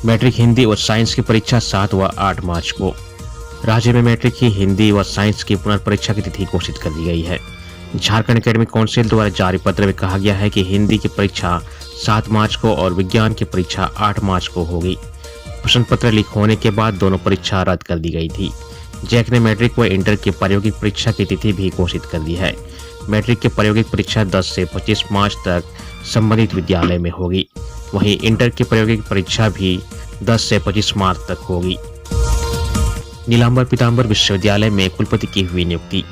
Matric Hindi और science की परीक्षा 7 व 8 मार्च को। राज्य में मैट्रिक की हिंदी व साइंस की पुनर्परीक्षा की तिथि घोषित कर दी गई है। झारखंड एकेडमिक काउंसिल द्वारा जारी पत्र में कहा गया है कि हिंदी की परीक्षा 7 मार्च को और विज्ञान की परीक्षा 8 मार्च को होगी। प्रश्न पत्र लीक होने के बाद दोनों परीक्षा रद्द कर दी गई थी। जैक ने मैट्रिक व इंटर की प्रायोगिक परीक्षा की तिथि भी घोषित कर दी है। मैट्रिक की प्रायोगिक परीक्षा 10 से 25 मार्च तक संबंधित विद्यालय में होगी। वहीं इंटर की प्रायोगिक परीक्षा भी 10 से 25 मार्च तक होगी। नीलांबर पीतांबर विश्वविद्यालय में कुलपति की हुई नियुक्ति।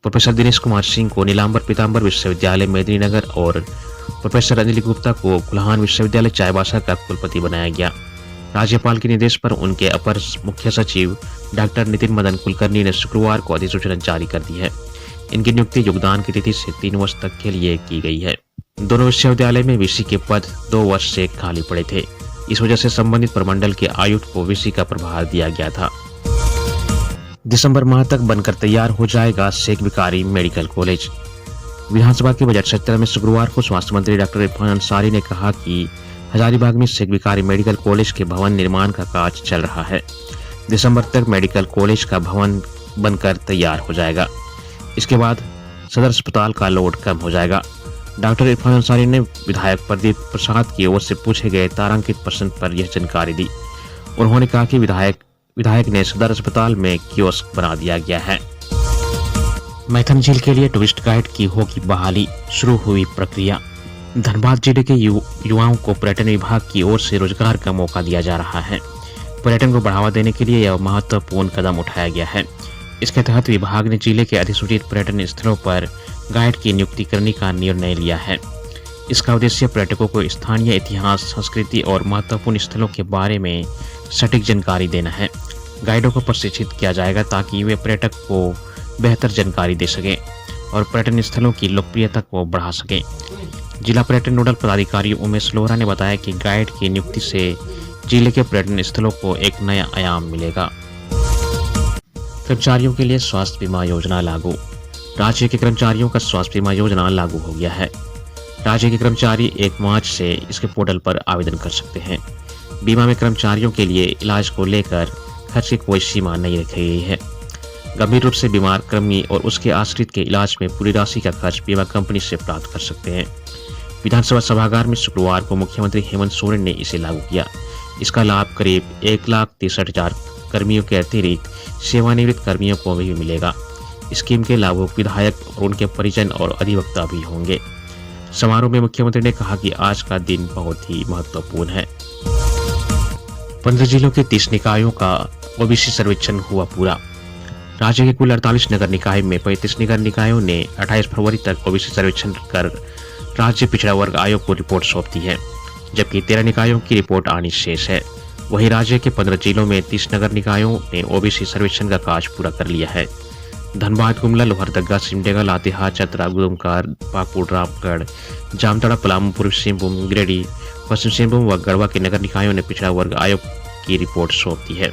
प्रोफेसर दिनेश कुमार सिंह को नीलांबर पीतांबर विश्वविद्यालय मेदिनीनगर और प्रोफेसर अंजलि गुप्ता को कुल्हान विश्वविद्यालय चाईबासा का कुलपति बनाया गया। राज्यपाल के निर्देश पर उनके अपर मुख्य सचिव डॉक्टर नितिन मदन कुलकर्णी ने शुक्रवार को अधिसूचना जारी कर दी है। इनकी नियुक्ति योगदान की तिथि से 3 वर्ष तक के लिए की गई है। दोनों विश्वविद्यालय में वीसी के पद 2 वर्ष से खाली पड़े थे। इस वजह से संबंधित प्रमंडल के आयुक्त को वीसी का प्रभार दिया गया था। दिसंबर माह तक बनकर तैयार हो जाएगा शेख भिखारी मेडिकल कॉलेज। विधानसभा के बजट सत्र में शुक्रवार को स्वास्थ्य मंत्री डॉक्टर इरफान अंसारी ने कहा कि हजारीबाग में शेख भिखारी मेडिकल कॉलेज के भवन निर्माण का कार्य चल रहा है। दिसंबर तक मेडिकल कॉलेज का भवन बनकर तैयार हो जाएगा। इसके बाद सदर अस्पताल का लोड कम हो जाएगा। डॉक्टर इरफान अंसारी ने विधायक प्रदीप प्रसाद की ओर से पूछे गए तारांकित प्रश्न पर यह जानकारी दी। उन्होंने कहा कि विधायक ने सदर अस्पताल में कियोस्क बना दिया गया है। मैथन झील के लिए टूरिस्ट गाइड की होगी बहाली, शुरू हुई प्रक्रिया। धनबाद जिले के युवाओं को पर्यटन विभाग की ओर से रोजगार का मौका दिया जा रहा है। पर्यटन को बढ़ावा देने के लिए यह महत्वपूर्ण कदम उठाया गया है। इसके तहत विभाग ने जिले के अधिसूचित पर्यटन स्थलों पर गाइड की नियुक्ति करने का निर्णय लिया है। इसका उद्देश्य पर्यटकों को स्थानीय इतिहास, संस्कृति और महत्वपूर्ण स्थलों के बारे में सटीक जानकारी देना है। गाइडों को प्रशिक्षित किया जाएगा ताकि वे पर्यटक को बेहतर जानकारी दे सकें और पर्यटन स्थलों की लोकप्रियता को बढ़ा सकें। जिला पर्यटन नोडल पदाधिकारी उमेश लोहरा ने बताया कि गाइड की नियुक्ति से जिले के पर्यटन स्थलों को एक नया आयाम मिलेगा। कर्मचारियों के लिए स्वास्थ्य बीमा योजना लागू। राज्य के कर्मचारियों का स्वास्थ्य बीमा योजना लागू हो गया है। राज्य के कर्मचारी 1 मार्च से इसके पोर्टल पर आवेदन कर सकते हैं। बीमा में कर्मचारियों के लिए इलाज को लेकर खर्च की कोई सीमा नहीं रखी गई है। गंभीर रूप से बीमार कर्मी और उसके आश्रित के इलाज में पूरी राशि का खर्च बीमा कंपनी से प्राप्त कर सकते हैं। विधानसभा सभागार में शुक्रवार को मुख्यमंत्री हेमंत सोरेन ने इसे लागू किया। इसका लाभ करीब 1,63,000 कर्मियों के अतिरिक्त सेवानिवृत्त कर्मियों को भी मिलेगा। स्कीम के लाभुक विधायक और उनके परिजन और अधिवक्ता भी होंगे। समारोह में मुख्यमंत्री ने कहा कि आज का दिन बहुत ही महत्वपूर्ण है। 15 जिलों के 30 निकायों का ओबीसी सर्वेक्षण हुआ पूरा। राज्य के कुल 48 नगर निकाय में 35 नगर निकायों ने 28 फरवरी तक ओबीसी सर्वेक्षण कर राज्य पिछड़ा वर्ग आयोग को रिपोर्ट सौंप दी है, जबकि 13 निकायों की रिपोर्ट आनी शेष है। वहीं राज्य के 15 जिलों में 30 नगर निकायों ने ओबीसी सर्वेक्षण का कार्य पूरा कर लिया है। धनबाद, गुमला, लोहरदगा, सिमडेगा, लातेहार, चतरा, गुदमकार, पाकुड़, रामगढ़, जामताड़ा, पलामू, पूर्वी सिंहभूम, गिरिडीह, पश्चिम सिंहभूम व गढ़वा के नगर निकायों ने पिछड़ा वर्ग आयोग की रिपोर्ट सौंप दी है।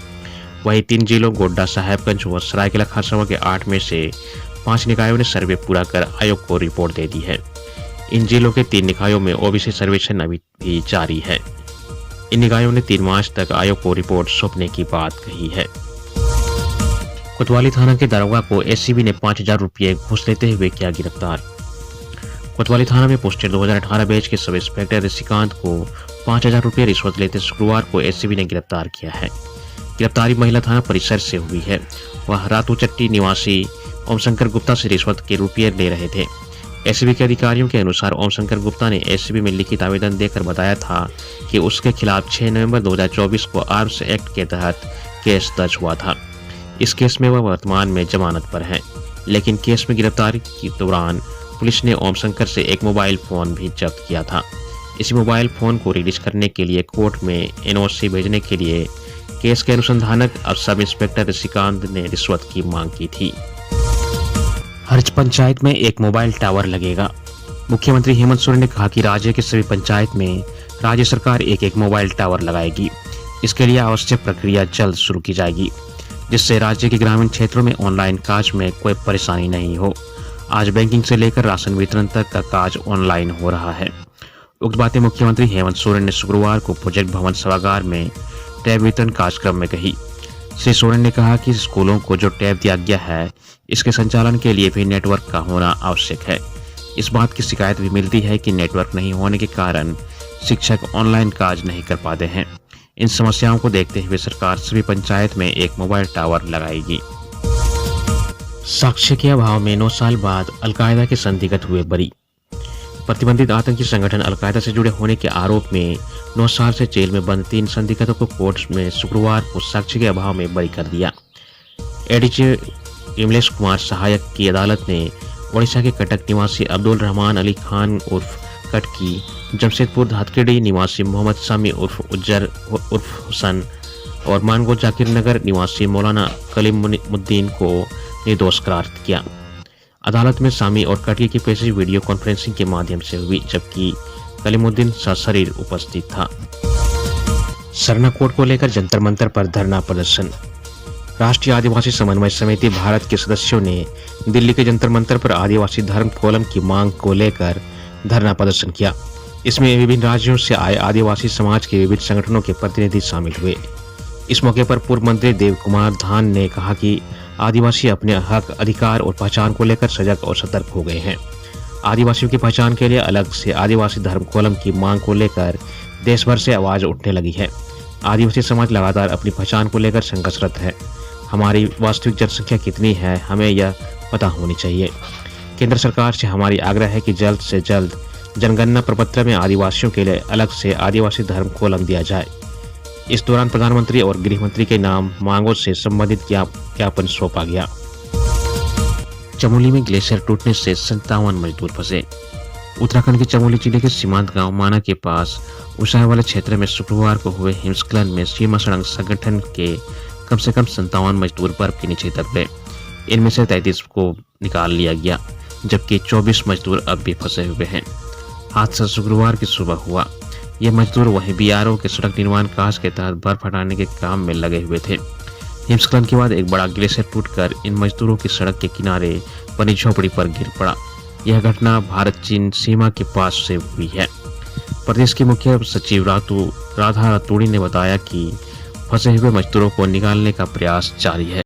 वहीं 3 जिलों गोड्डा, साहेबगंज व सरायकेला खरसावां के 8 में से 5 निकायों ने सर्वे पूरा कर आयोग को रिपोर्ट दे दी है। इन जिलों के 3 निकायों में ओबीसी सर्वेक्षण अभी भी जारी है। इन निकायों ने 3 मार्च तक आयोग को रिपोर्ट सौंपने की बात कही है। कोतवाली थाना के दारोगा को एसीबी ने 5,000 रुपये घूस लेते हुए किया गिरफ्तार। कोतवाली थाना में पोस्टेड 2018 बैच के सब इंस्पेक्टर ऋषिकांत को 5,000 रुपये रिश्वत लेते शुक्रवार को एसीबी ने गिरफ्तार किया है। गिरफ्तारी महिला थाना परिसर से हुई है। वह रातूचट्टी निवासी ओमशंकर गुप्ता से रिश्वत के रुपये ले रहे थे। एसीबी के अधिकारियों के अनुसार ओमशंकर गुप्ता ने एसीबी में लिखित आवेदन देकर बताया था कि उसके खिलाफ 6 नवंबर 2024 को आर्म्स एक्ट के तहत केस दर्ज हुआ था। इस केस में वह वर्तमान में जमानत पर है, लेकिन केस में गिरफ्तारी के दौरान पुलिस ने ओमशंकर से एक मोबाइल फोन भी जब्त किया था। इसी मोबाइल फोन को रिलीज करने के लिए कोर्ट में एनओसी भेजने के लिए केस के अनुसंधानक अब सब इंस्पेक्टर ऋषिकांत ने रिश्वत की मांग की थी। हर पंचायत में एक मोबाइल टावर लगेगा। मुख्यमंत्री हेमंत सोरेन ने कहा कि राज्य के सभी पंचायत में राज्य सरकार एक मोबाइल टावर लगाएगी। इसके लिए आवश्यक प्रक्रिया जल्द शुरू की जाएगी, जिससे राज्य के ग्रामीण क्षेत्रों में ऑनलाइन काज में कोई परेशानी नहीं हो। आज बैंकिंग से लेकर राशन वितरण तक का काज ऑनलाइन हो रहा है। उक्त बातें मुख्यमंत्री हेमंत सोरेन ने शुक्रवार को प्रोजेक्ट भवन सभागार में टैब वितरण कार्यक्रम में कही। श्री सोरेन ने कहा कि स्कूलों को जो टैब दिया गया है, इसके संचालन के लिए भी नेटवर्क का होना आवश्यक है। इस बात की शिकायत भी मिलती है कि नेटवर्क नहीं होने के कारण शिक्षक ऑनलाइन कार्य नहीं कर पाते हैं। इन समस्याओं को देखते हुए सरकार सभी पंचायत में एक मोबाइल टावर लगाएगी। साक्ष्य के अभाव में 9 साल बाद अलकायदा के संदिग्ध हुए बरी। प्रतिबंधित आतंकी संगठन अलकायदा से जुड़े होने के आरोप में 9 साल से जेल में बंद 3 संदिग्धों को कोर्ट में शुक्रवार को साक्ष्य के अभाव में बरी कर दिया। एडीजी इमलेश कुमार सहायक की अदालत ने ओडिशा के कटक निवासी अब्दुल रहमान अली खान उर्फ कटकी, जमशेदपुर धातखेड़ी निवासी मोहम्मद सामी उर्फ उज्जर उर्फ हुसन और मानगो जाकिर नगर निवासी मौलाना कलीमुद्दीन को निर्दोष करार किया। अदालत में सामी और कटकी की पेशी वीडियो कॉन्फ्रेंसिंग के माध्यम से हुई, जबकि कलीमुद्दीन सशरीर उपस्थित था। सरना कोड को लेकर जंतर मंतर पर धरना प्रदर्शन। राष्ट्रीय आदिवासी समन्वय समिति भारत के सदस्यों ने दिल्ली के जंतर मंतर पर आदिवासी धर्म कोलम की मांग को लेकर धरना प्रदर्शन किया। इसमें विभिन्न राज्यों से आए आदिवासी समाज के विभिन्न संगठनों के प्रतिनिधि शामिल हुए। इस मौके पर पूर्व मंत्री देव कुमार धान ने कहा कि आदिवासी अपने हक, अधिकार और पहचान को लेकर सजग और सतर्क हो गए हैं। आदिवासियों की पहचान के लिए अलग से आदिवासी धर्म कोलम की मांग को लेकर देश भर से आवाज उठने लगी है। आदिवासी समाज लगातार अपनी पहचान को लेकर संघर्षरत है। हमारी वास्तविक जनसंख्या कितनी है, हमें यह पता होनी चाहिए। केंद्र सरकार से हमारी आग्रह है कि जल्द से जल्द जनगणना प्रपत्र में आदिवासियों के लिए अलग से आदिवासी धर्म कोलम दिया जाए। इस दौरान प्रधानमंत्री और गृह मंत्री के नाम मांगों से संबंधित ज्ञापन सौंपा गया। चमोली में ग्लेशियर टूटने से 57 मजदूर फंसे। उत्तराखंड के चमोली जिले के सीमांत गांव माना के पास ऊंचाई वाले क्षेत्र में शुक्रवार को हुए हिमस्खलन में सीमा सड़क संगठन के कम से कम 57 मजदूर बर्फ के नीचे दब गए। इनमें से 33 को निकाल लिया गया, जबकि 24 मजदूर अब भी फंसे हुए हैं। हादसा शुक्रवार की सुबह हुआ। ये मजदूर वहीं बीआरओ के सड़क निर्माण कार्य के तहत बर्फ हटाने के काम में लगे हुए थे। हिमस्खलन के बाद एक बड़ा ग्लेशियर टूटकर इन मजदूरों की सड़क के किनारे बनी झोपड़ी पर गिर पड़ा। यह घटना भारत चीन सीमा के पास से हुई है। प्रदेश के मुख्य सचिव राधा रतूड़ी ने बताया कि फंसे हुए मजदूरों को निकालने का प्रयास जारी है।